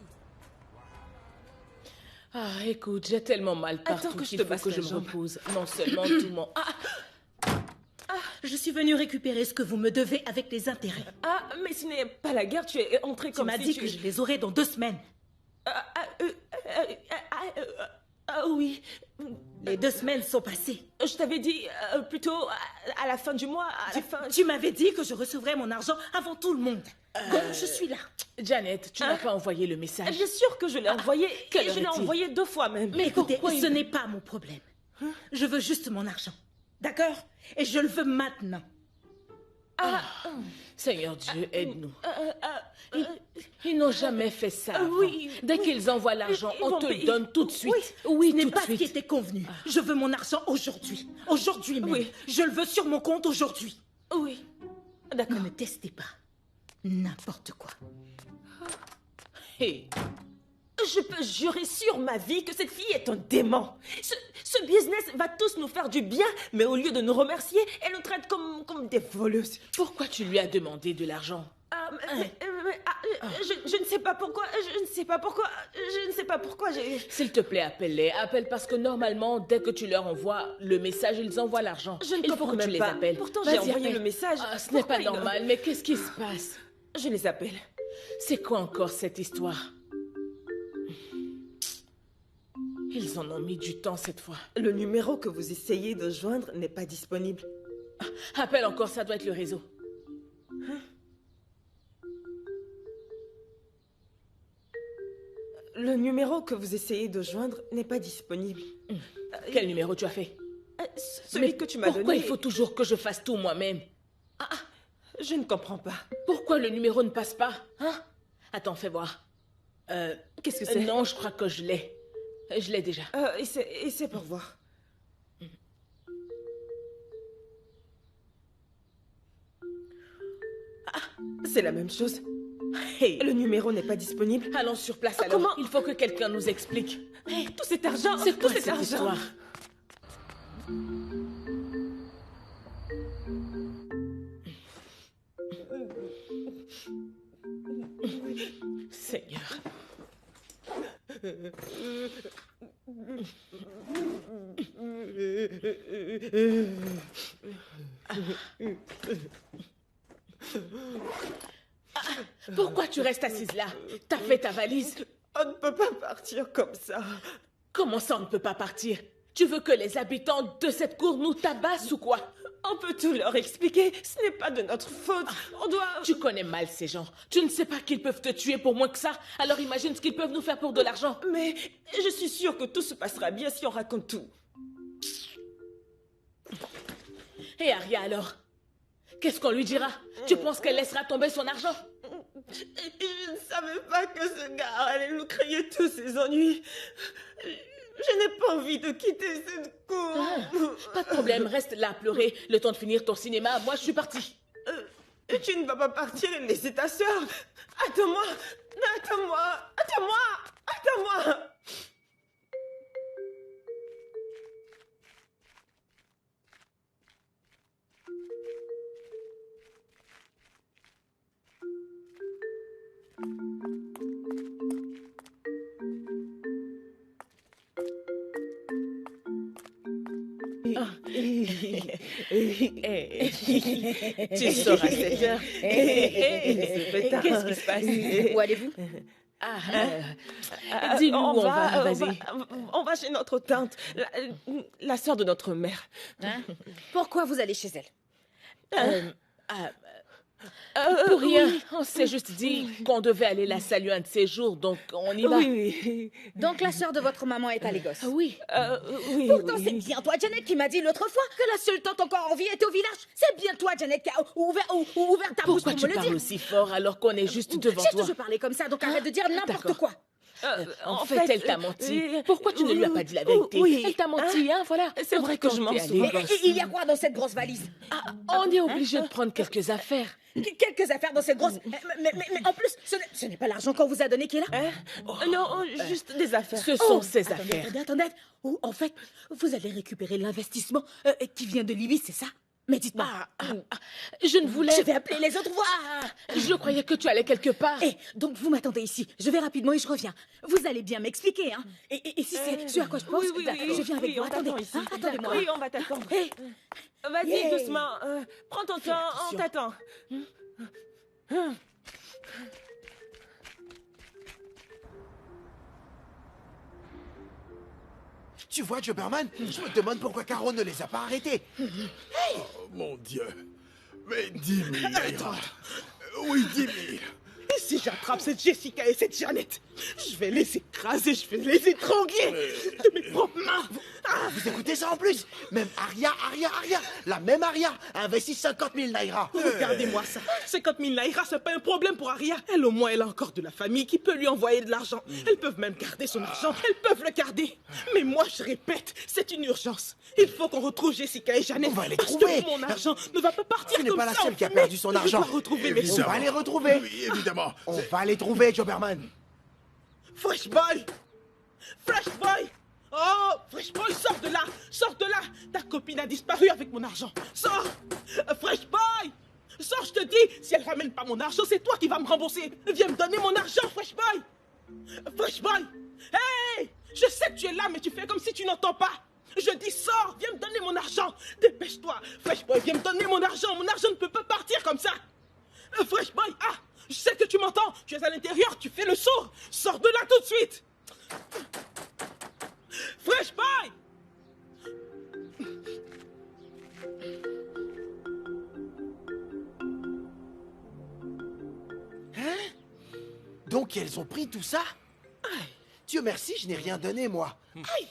Ah, écoute, j'ai tellement mal partout Attends que je qu'il te faut passe que la je me jambe. repose. Non seulement tout mon... Je suis venue récupérer ce que vous me devez avec les intérêts. Ah, mais ce n'est pas la guerre, tu es entré Tu comme m'as si dit tu... que je les aurais dans 2 semaines. Oui. Les 2 semaines sont passées. Je t'avais dit plutôt à la fin du mois, à la fin... Tu m'avais dit que je recevrais mon argent avant tout le monde. Donc je suis là. Janet, tu n'as pas envoyé le message. Bien sûr que je l'ai envoyé, quelle et heure je l'ai est-il? envoyé 2 fois même. Mais écoutez, pourquoi ce n'est pas mon problème. Je veux juste mon argent. D'accord? Et je le veux maintenant. Seigneur Dieu, aide-nous. Ils n'ont jamais fait ça avant. oui. Dès qu'ils envoient l'argent, Ils on vont te le payer. donne tout de suite. Oui, ce n'est tout de pas ce qui suite. était convenu. Je veux mon argent aujourd'hui. Aujourd'hui même. Oui. Je le veux sur mon compte aujourd'hui. Oui. D'accord. Ne me testez pas. N'importe quoi. Hey. Je peux jurer sur ma vie que cette fille est un démon. Ce business va tous nous faire du bien, mais au lieu de nous remercier, elle nous traite comme des voleuses. Pourquoi tu lui as demandé de l'argent? Je ne sais pas pourquoi. Je ne sais pas pourquoi. Je ne sais pas pourquoi j'ai... S'il te plaît, appelle-les. Appelle parce que normalement, dès que tu leur envoies le message, ils envoient l'argent. Je ne Il faut comprends que tu même les pas. appelles. Pourtant, Vas-y, j'ai envoyé appelle. le message. Ah, ce n'est Pourquoi pas ils ne- normal, mais qu'est-ce qui se passe? Je les appelle. C'est quoi encore cette histoire? Ils en ont mis du temps cette fois. Le numéro que vous essayez de joindre n'est pas disponible. Appelle encore, ça doit être le réseau. Le numéro que vous essayez de joindre n'est pas disponible. Quel numéro tu as fait? Celui que tu m'as donné. Pourquoi il faut toujours que je fasse tout moi-même? Je ne comprends pas. Pourquoi le numéro ne passe pas? Hein? Attends, fais voir. Qu'est-ce que c'est? Non, je crois que je l'ai. Je l'ai déjà. Essaie pour voir. C'est la même chose. Hey, Le numéro n'est pas disponible. allons sur place alors. Comment? Il faut que quelqu'un nous explique. Tout cet argent, C'est tout quoi cet cette argent. histoire? Seigneur. Pourquoi tu restes assise là? T'as fait ta valise? On ne peut pas partir comme ça. Comment ça, on ne peut pas partir? Tu veux que les habitants de cette cour nous tabassent ou quoi? On peut tout leur expliquer. Ce n'est pas de notre faute. On doit... Tu connais mal ces gens. Tu ne sais pas qu'ils peuvent te tuer pour moins que ça. Alors imagine ce qu'ils peuvent nous faire pour de l'argent. Mais je suis sûre que tout se passera bien si on raconte tout. Et Aria alors? Qu'est-ce qu'on lui dira? Tu penses qu'elle laissera tomber son argent? Je ne savais pas que ce gars allait nous créer tous ces ennuis. Je n'ai pas envie de quitter cette cour. Pas de problème, reste là à pleurer. Le temps de finir ton cinéma, moi je suis partie. Tu ne vas pas partir et laisser ta sœur. Attends-moi. Attends-moi. Attends-moi. Attends-moi. Tu sors à 7 heures. Qu'est-ce qui se passe? Où allez-vous? Dis-nous où on va, vas-y. On va chez notre tante, la sœur de notre mère. Hein? Pourquoi vous allez chez elle? Pour rien, on s'est juste dit qu'on devait aller la saluer un de ces jours, donc on y va. Oui. Donc la sœur de votre maman est à Lagos. Oui. Oui. Pourtant, c'est bien toi, Janet, qui m'a dit l'autre fois que la seule tante encore en vie était au village. C'est bien toi, Janet, qui a ouvert ta bouche Pourquoi pour tu me le parles dire. aussi fort alors qu'on est juste devant J'ai toi? toujours parlé comme ça, donc arrête de dire n'importe D'accord. quoi. En fait, elle t'a menti. Pourquoi tu ne lui as pas dit la vérité? Oui. Elle t'a menti, hein, voilà. C'est vrai que je mens souvent. Et il y a quoi dans cette grosse valise? On est obligé de prendre quelques affaires. Quelques affaires dans cette grosse... Mais en plus, ce n'est pas l'argent qu'on vous a donné qui est là. Non, juste des affaires. Ce sont ses Attendez, affaires. attendez. Ou en fait, vous allez récupérer l'investissement qui vient de Libye, c'est ça? Mais dites-moi. Je ne voulais... Je vais appeler les autres voix. Je croyais que tu allais quelque part. Donc vous m'attendez ici. Je vais rapidement et je reviens. Vous allez bien m'expliquer, hein. Et si c'est ce à quoi je pense, Oui, je viens avec vous. on t'attend Attendez, ici. attendez-moi. Oui, on va t'attendre. Hey, Vas-y, Yeah. doucement. Prends ton temps, on t'attend. Tu vois, Joberman, je me demande pourquoi Caro ne les a pas arrêtés. Oh mon Dieu. Mais 10 000 Naira. Oui, 10 000. Et si j'attrape cette Jessica et cette Janet, je vais les écraser, je vais les étrangler de mes propres mains. Vous écoutez ça en plus? Même Aria, la même Aria a investi 50 000 Naira. Regardez-moi ça. 50 000 Naira, c'est pas un problème pour Aria. Elle, au moins, elle a encore de la famille qui peut lui envoyer de l'argent. Elles peuvent même garder son argent. Elles peuvent le garder. Mais moi, je répète, c'est une urgence. Il faut qu'on retrouve Jessica et Janet. On va les parce trouver. que mon argent ne va pas partir Tu n'es comme pas la ça seule en qui a fumée. perdu son argent. Je dois retrouver mes On va les retrouver. Oui, évidemment. On va les trouver, Joberman. Fresh Boy! Fresh Boy! Oh, Fresh Boy, sors de là! Sors de là! Ta copine a disparu avec mon argent. Sors! Fresh Boy! Sors, je te dis! Si elle ramène pas mon argent, c'est toi qui vas me rembourser! Viens me donner mon argent, Fresh Boy! Fresh Boy! Hey! Je sais que tu es là, mais tu fais comme si tu n'entends pas! Je dis sors! Viens me donner mon argent! Dépêche-toi! Fresh Boy, viens me donner mon argent! Mon argent ne peut pas partir comme ça! Fresh Boy! Je sais que tu m'entends. Tu es à l'intérieur, tu fais le saut. Sors de là tout de suite. Fresh boy. Donc elles ont pris tout ça? Dieu merci, je n'ai rien donné, moi. Aïe.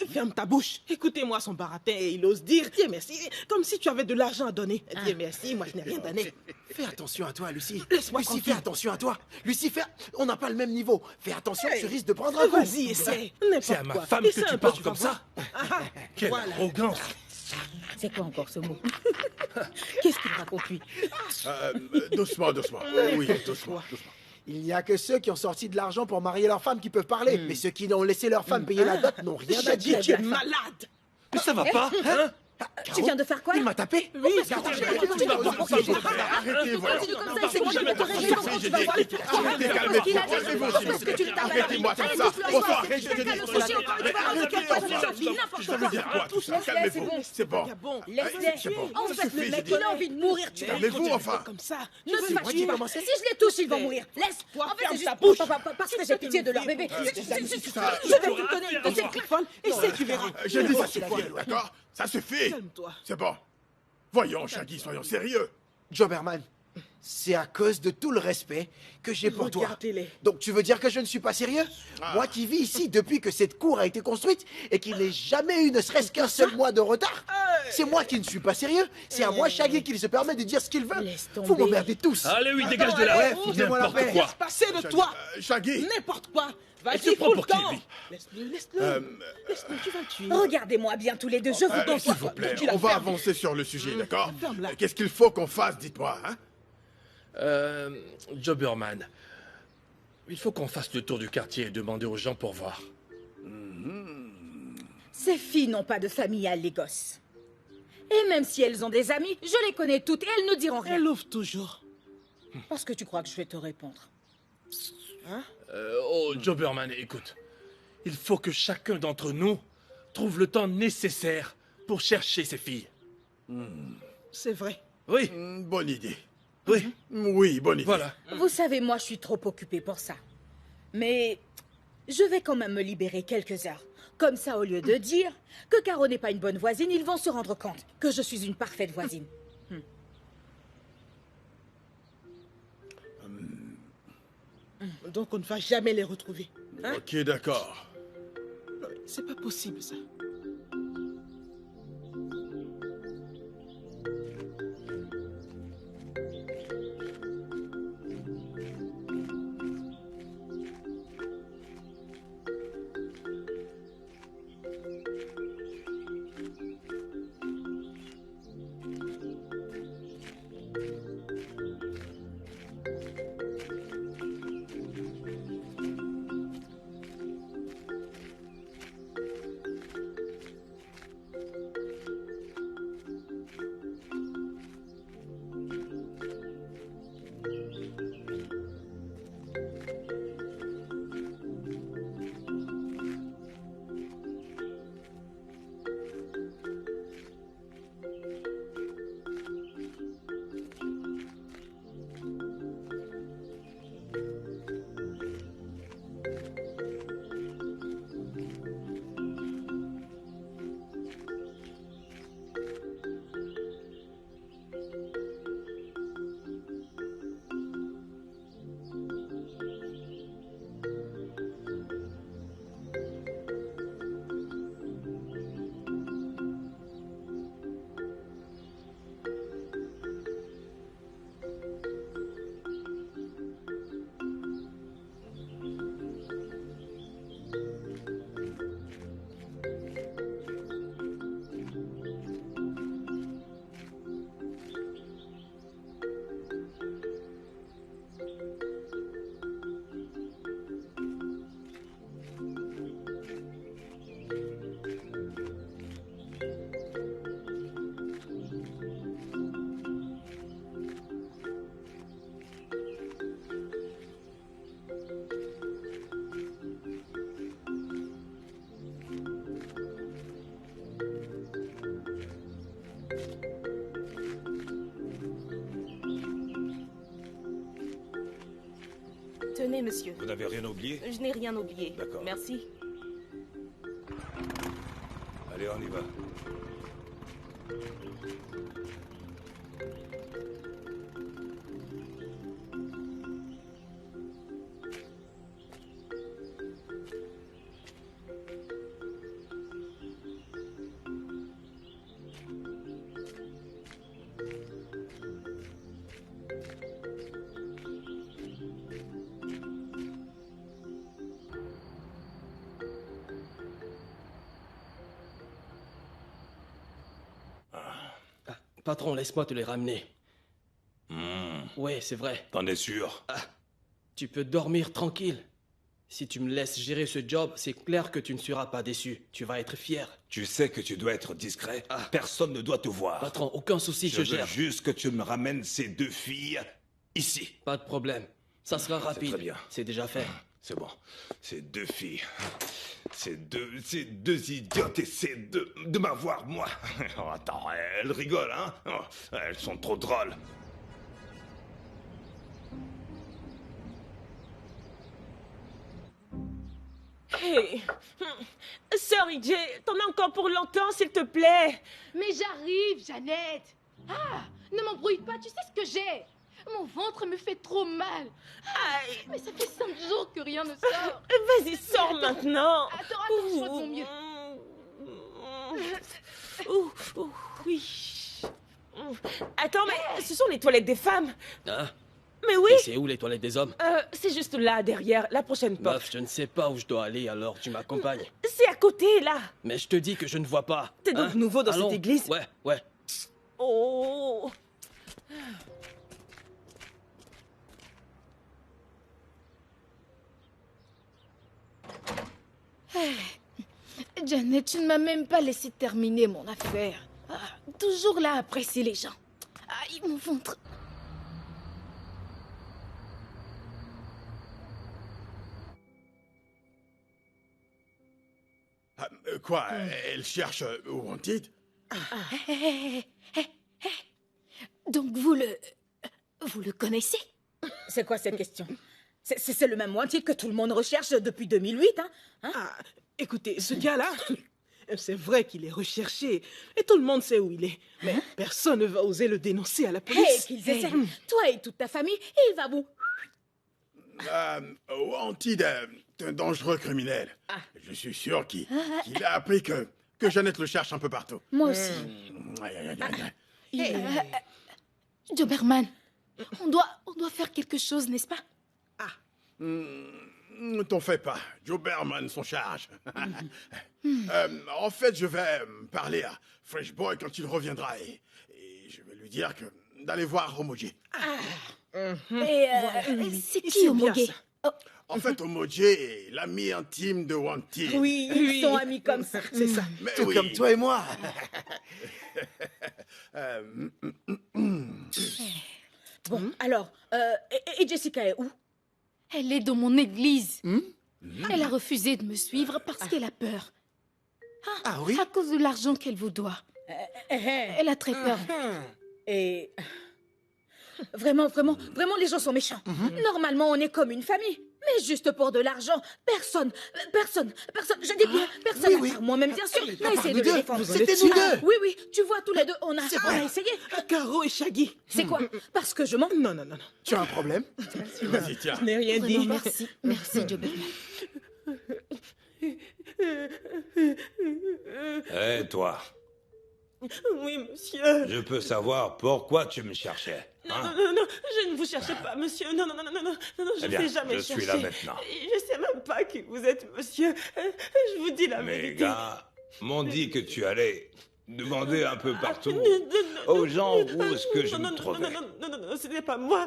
Ferme ta bouche. Écoutez-moi son baratin et il ose dire Dieu merci, comme si tu avais de l'argent à donner. Dieu merci, moi je n'ai rien donné. Fais attention à toi, Lucie. Laisse-moi Lucie, tranquille. fais attention à toi. Lucie, on n'a pas le même niveau. Fais attention, tu risques de prendre un coup. Vas-y, essaie. C'est à N'importe ma quoi. femme que Essaie tu un peu, parles vas comme voir. ça? Ah, Quelle arrogance! C'est quoi encore ce mot? Qu'est-ce qu'il raconte lui? Doucement. Oui, doucement. Il n'y a que ceux qui ont sorti de l'argent pour marier leur femme qui peuvent parler. Mais ceux qui ont laissé leur femme payer la dot n'ont rien à J'ai dit, dire. tu es malade. Mais ça va pas, hein? Tu viens de faire quoi? Il m'a tapé. Oui, Arrêtez, voyons. Continue comme ça, c'est moi qui vais te régler ton compte, tu vas voir. Arrêtez, calmez-vous. Il a dit, Calmez-vous, parce s'il vous que plaît. tu ne t'as pas Arrêtez-moi parlé. comme ça. Allez, Bonsoir, doucement, arrêtez de dire calme-toi, ça. calme-toi, tu vas voir, Arrêtez, n'importe enfin. quoi, n'importe Ça veut dire quoi, tout ça? Laisse-les, Calmez-vous. C'est bon. bon. Laisse-les. C'est bon. En Ça fait, suffit, le mec, j'ai il a envie de mourir, tu vas. Calmez-vous, enfin. Comme ça. Ne te C'est moi fâche qui ai pas. commencé. Si je les touche, ils vont mourir. Laisse. Toi, En fait, ferme c'est ta juste bouche. parce que j'ai pitié de leur bébé. Je vais te donner une deuxième clique folle. Essaie, tu verras. J'ai dit ça suffit, d'accord? Ça suffit. Calme-toi. C'est bon. Voyons, Shaggy, soyons sérieux. Joberman, c'est à cause de tout le respect que j'ai pour toi. Regardez-les. Donc tu veux dire que je ne suis pas sérieux? Moi qui vis ici depuis que cette cour a été construite et qu'il n'ait jamais eu ne serait-ce qu'un seul mois de retard? C'est moi qui ne suis pas sérieux. C'est à moi, Shaggy, qu'il se permet de dire ce qu'il veut. Laisse tomber. Vous m'emmerdez tous. Allez, oui, dégage de ouais, là! foutez-moi la paix. N'importe quoi! Passer de toi. Shaggy. N'importe quoi. Vas-y, se prend fous le pour qui, camp. lui? Laisse-le, laisse-le. Laisse-le, tu vas le tuer. Regardez-moi bien tous les deux, je vous donne S'il vous plaît, Tu la on va fermes. avancer sur le sujet, d'accord? Ferme-la. Qu'est-ce qu'il faut qu'on fasse, dites-moi, hein? Jobberman, il faut qu'on fasse le tour du quartier et demander aux gens pour voir. Ces filles n'ont pas de famille à Lagos. Et même si elles ont des amis, je les connais toutes et elles ne diront rien. Elle ouvre toujours. Parce que tu crois que je vais te répondre. Jobberman, écoute. Il faut que chacun d'entre nous trouve le temps nécessaire pour chercher ces filles. C'est vrai. Oui, Bonne idée. oui, Oui, bonne idée. voilà. Vous savez, moi, je suis trop occupée pour ça. Mais je vais quand même me libérer quelques heures. Comme ça, au lieu de dire que Caro n'est pas une bonne voisine, ils vont se rendre compte que je suis une parfaite voisine. Donc on ne va jamais les retrouver. Hein? Ok, d'accord. C'est pas possible, ça. Tenez, monsieur. Vous n'avez rien oublié? Je n'ai rien oublié. D'accord. Merci. Allez, on y va. Patron, laisse-moi te les ramener. Ouais, c'est vrai. T'en es sûr? Tu peux dormir tranquille. Si tu me laisses gérer ce job, c'est clair que tu ne seras pas déçu. Tu vas être fier. Tu sais que tu dois être discret. Personne ne doit te voir. Patron, aucun souci, je veux gère. juste que tu me ramènes ces 2 filles ici. Pas de problème. Ça sera rapide. Très bien. C'est déjà fait. C'est bon. Ces 2 filles. Ces deux idiotes essaient de m'avoir, moi. Oh, attends, elles rigolent, hein? Oh, elles sont trop drôles. Hey, Sœur EJ, t'en as encore pour longtemps, s'il te plaît. Mais j'arrive, Jeannette. Ah, ne m'embrouille pas, tu sais ce que j'ai. Mon ventre me fait trop mal. Aïe. Mais ça fait 5 jours que rien ne sort. Vas-y, sors maintenant. Attends, je fais de mon mieux. Oui. Attends, mais ce sont les toilettes des femmes. Hein? Mais oui. Et c'est où les toilettes des hommes? C'est juste là, derrière, la prochaine porte. Meuf, je ne sais pas où je dois aller, alors tu m'accompagnes. C'est à côté, là. Mais je te dis que je ne vois pas. T'es donc nouveau dans Allons. cette église? Ouais. Oh. Jeannette, tu ne m'as même pas laissé terminer mon affaire. Toujours là à presser les gens. Aïe, mon ventre. Quoi? Elle cherche Wanted? Donc vous le connaissez? C'est quoi cette question? C'est le même Wanted que tout le monde recherche depuis 2008, hein? Écoutez, ce gars-là, c'est vrai qu'il est recherché. Et tout le monde sait où il est. Mais personne ne va oser le dénoncer à la police. Qu'ils essaient. Toi et toute ta famille, il va vous... Wanted est un dangereux criminel. Je suis sûr qu'il a appris que Jeannette le cherche un peu partout. Moi aussi. Doberman, on doit faire quelque chose, n'est-ce pas? Ne t'en fais pas. Joe Berman s'en charge. En fait, je vais parler à Fresh Boy quand il reviendra et je vais lui dire d'aller voir Omoji. C'est qui Omoji? En fait, Omoji est l'ami intime de Wanted. Oui, ils sont amis comme ça. C'est ça. Mais Tout comme toi et moi. Bon, alors, et Jessica est où? Elle est dans mon église. Elle a refusé de me suivre parce qu'elle a peur. Ah oui? À cause de l'argent qu'elle vous doit. Elle a très peur. Et... Vraiment, les gens sont méchants. Normalement, on est comme une famille. Mais juste pour de l'argent, personne, je dis bien, personne, à part moi-même bien sûr, n'a essayé de les défendre. C'était nous deux. Oui, tu vois, tous les deux, on a essayé. Caro et Shaggy. C'est quoi? Parce que je mens? Non. Tu as un problème? Vas-y, tiens. Je n'ai rien Vraiment, dit. merci, Joe Berman. Hé, toi. Oui, monsieur. Je peux savoir pourquoi tu me cherchais, hein? Non, je ne vous cherchais pas, monsieur. Non, je Eh ne bien, sais jamais je chercher. suis là maintenant. Je sais même pas qui vous êtes, monsieur. Je vous dis la Mes vérité. gars m'ont dit que tu allais demander un peu partout aux gens où est-ce que je me trouvais. Non, ce n'est pas moi.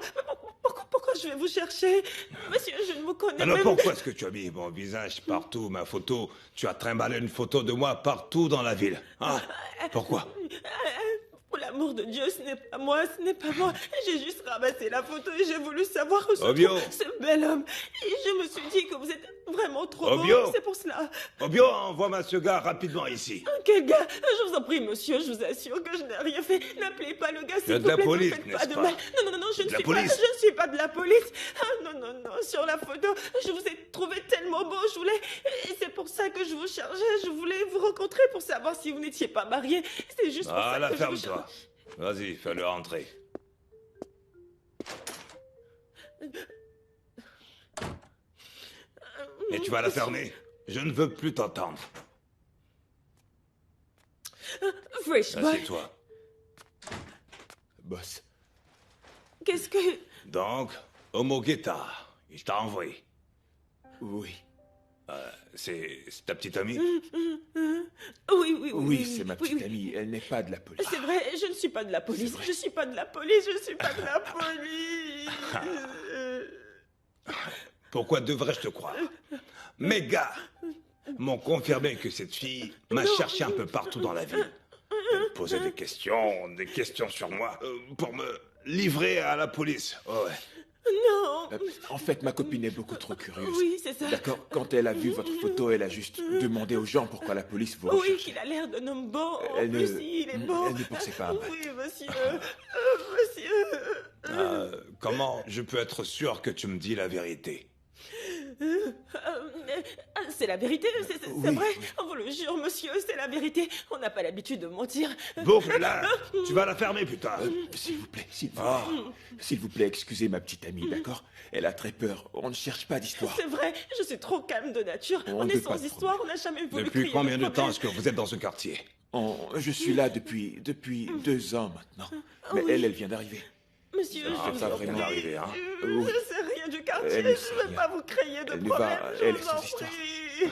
Pourquoi je vais vous chercher? Monsieur, je ne vous connais Alors même... pourquoi est-ce que tu as mis mon visage partout, ma photo? Tu as trimballé une photo de moi partout dans la ville, hein? Pourquoi? Pour l'amour de Dieu, Dieu, ce n'est pas moi, ce n'est pas moi. J'ai juste ramassé la photo et j'ai voulu savoir où se Obio. trouve ce bel homme. Et je me suis dit que vous êtes vraiment trop Obio. beau, c'est pour cela. Obio, envoie-moi ce gars rapidement ici. Quel gars? Je vous en prie, monsieur, je vous assure que je n'ai rien fait. N'appelez pas le gars, s'il vous de la plaît, police, ne faites n'est-ce pas de pas? mal. Non, je ne De la suis pas, police? je ne suis pas de la police. Ah non, sur la photo, je vous ai trouvé tellement beau, je voulais... Et c'est pour ça que je vous cherchais, je voulais vous rencontrer pour savoir si vous n'étiez pas marié. C'est juste pour ça Ah, que je vous ferme-toi. Vas-y, fais-le rentrer. Et tu vas la fermer? Je ne veux plus t'entendre. Fresh Boy, Assieds-toi. Boss. qu'est-ce que... Donc, Homo Guetta, il t'a envoyé. Oui. C'est ta petite amie? Oui, Oui, c'est ma petite oui. amie. Elle n'est pas de la police. C'est vrai, je ne suis pas de la police. Je suis pas de la police, je suis pas de la police. Pourquoi devrais-je te croire? Mes gars m'ont confirmé que cette fille m'a cherché un peu partout dans la ville. Elle me posait des questions sur moi, pour me livrer à la police. Oh ouais. Non. En fait, ma copine est beaucoup trop curieuse. Oui, c'est ça. D'accord. Quand elle a vu votre photo, elle a juste demandé aux gens pourquoi la police vous Oui, recherche. qu'il a l'air d'un homme bon. En Elle plus, ne- il est beau. elle ne pensait pas à mal. Oui, monsieur. Monsieur. Comment je peux être sûr que tu me dis la vérité? C'est la vérité, c'est Oui, vrai. oui. On vous le jure, monsieur, c'est la vérité. On n'a pas l'habitude de mentir. Boucle là. Tu vas la fermer, putain. S'il vous plaît, Ah. s'il vous plaît, excusez ma petite amie, d'accord? Elle a très peur. On ne cherche pas d'histoire. C'est vrai, je suis trop calme de nature. On On ne est veut pas sans de histoire, on n'a jamais voulu Depuis crier combien de notre temps problème. est-ce que vous êtes dans ce quartier? Je suis là depuis 2 ans maintenant. Mais Oui. elle vient d'arriver. Monsieur, Ah, je vous ça en va vraiment prie. arriver, hein. Oui. Je sais rien du quartier, Elle ne je sait ne veux rien. pas vous créer de Elle ne problème, va- je elle vous est en sans histoire. prie.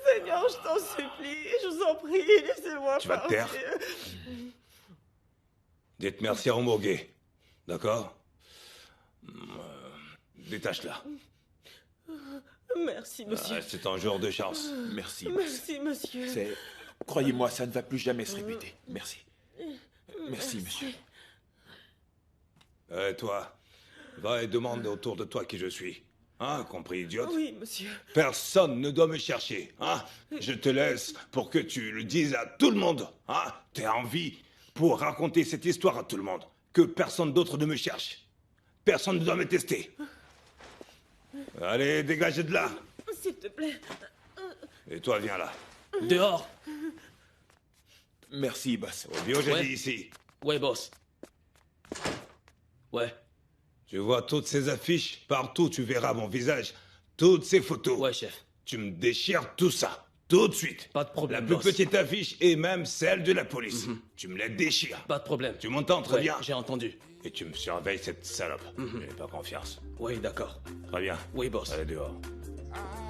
Seigneur, je t'en supplie, je vous en prie, laissez-moi Tu vas te partir. taire. Dites merci à Homo Gay. D'accord? Détache-la. Merci, monsieur. Ah, c'est un jour de chance. Merci, boss. Merci, monsieur. Croyez-moi, ça ne va plus jamais se répéter. Merci. Merci, monsieur. Toi, va et demande autour de toi qui je suis. Hein, compris, idiote? Oui, monsieur. Personne ne doit me chercher, hein? Je te laisse pour que tu le dises à tout le monde, hein? T'es en vie pour raconter cette histoire à tout le monde. Que personne d'autre ne me cherche. Personne ne doit me tester. Allez, dégagez de là. S'il te plaît. Et toi, viens là. Dehors. Merci, boss. Au bio, j'ai Ouais. dit ici. Ouais, boss. Ouais. Tu vois toutes ces affiches, partout tu verras mon visage, toutes ces photos. Ouais, chef. Tu me déchires tout ça, tout de suite. Pas de problème, La plus boss. petite affiche et même celle de la police. Tu me la déchires. Pas de problème. Tu m'entends très Ouais, bien? j'ai entendu. Et tu me surveilles cette salope. Je n'ai pas confiance. Oui, d'accord. Très bien. Oui, boss. Allez dehors. I